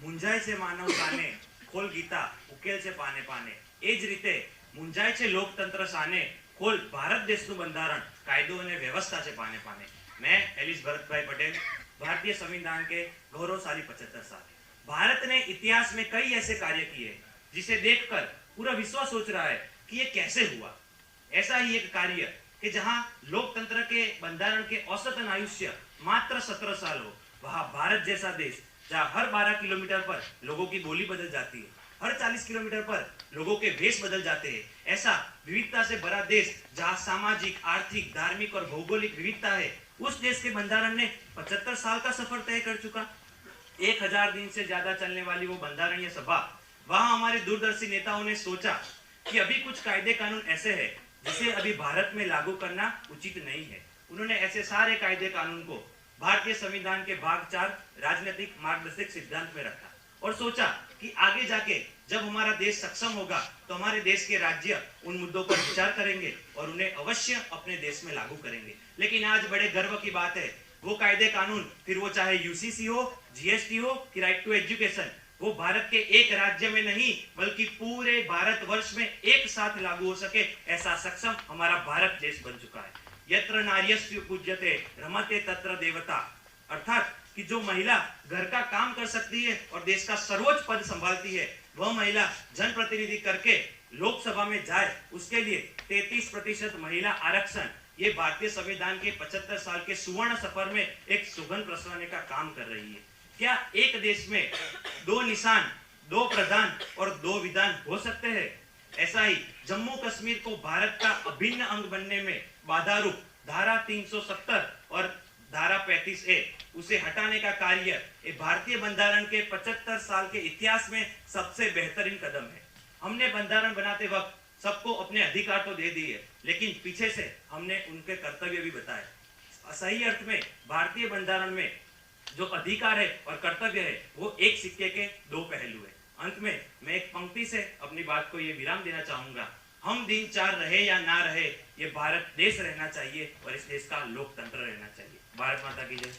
મૂંઝાય છે માનવ સાને, ખોલ ગીતા ઉકેલ છે પાને પાને. એ જ રીતે મૂંઝાય છે લોકતંત્ર સાને, खोल भारत देशનું બંધારણ कायदो અને व्यवस्था છે पाने पाने. मैं एलिस भरत भाई पटेल, भारतीय संविधान के गौरवशाली 75 साल. भारत ने इतिहास में कई ऐसे कार्य किए जिसे देखकर पूरा विश्व सोच रहा है कि ये कैसे हुआ. ऐसा ही एक कार्य कि जहां लोकतंत्र के बंधारण के औसतन आयुष्य मात्र 17 साल हो, वहां भारत जैसा देश जहां हर 12 किलोमीटर पर लोगों की बोली बदल जाती है, हर 40 किलोमीटर पर लोगों के वेश बदल जाते हैं, ऐसा विविधता से भरा देश जहां सामाजिक, आर्थिक, धार्मिक और भौगोलिक विविधता है, उस देश के बंधारण ने 75 साल का सफर तय कर चुका. 1000 दिन से ज्यादा चलने वाली वो बंधारणीय सभा, वहां हमारे दूरदर्शी नेताओं ने सोचा कि अभी कुछ कायदे कानून ऐसे हैं जिसे अभी भारत में लागू करना उचित नहीं है. उन्होंने ऐसे सारे कायदे कानून को भारतीय संविधान के भाग 4 राजनीतिक मार्गदर्शक सिद्धांत में रखा और सोचा कि आगे जाके जब हमारा देश सक्षम होगा तो हमारे देश के राज्य उन मुद्दों पर विचार करेंगे और उन्हें अवश्य अपने देश में लागू करेंगे. लेकिन आज बड़े गर्व की बात है, वो कायदे कानून, फिर वो चाहे यूसीसी हो, जीएसटी हो कि राइट टू एजुकेशन, वो भारत के एक राज्य में नहीं बल्कि पूरे भारतवर्ष में एक साथ लागू हो सके, ऐसा सक्षम हमारा भारत देश बन चुका है. यत्र नार्यस्तु पूज्यते रमते तत्र देवता, अर्थात कि जो महिला घर का काम कर सकती है और देश का सर्वोच्च पद संभालती है, वह महिला जनप्रतिनिधि करके लोकसभा में जाए, उसके लिए 33% महिला आरक्षण, ये भारतीय संविधान के 75 साल के सुवर्ण सफर में एक सुगंध प्रसवाने का काम कर रही है. क्या एक देश में 2 निशान, 2 प्रधान और 2 विधान हो सकते हैं? ऐसा ही जम्मू कश्मीर को भारत का अभिन्न अंग बनने में बाधा रूप धारा 370 और धारा 35A उसे हटाने का कार्य ये भारतीय बंधारण के 75 साल के इतिहास में सबसे बेहतरीन कदम है. हमने बंधारण बनाते वक्त सबको अपने अधिकार तो दे दिए, लेकिन पीछे से हमने उनके कर्तव्य भी बताए. सही अर्थ में भारतीय बंधारण में जो अधिकार है और कर्तव्य है वो एक सिक्के के 2 पहलू है. अंत में मैं एक पंक्ति से अपनी बात को ये विराम देना चाहूंगा. हम दिन 4 रहे या ना रहे, ये भारत देश रहना चाहिए और इस देश का लोकतंत्र रहना चाहिए. भारत माता की जय.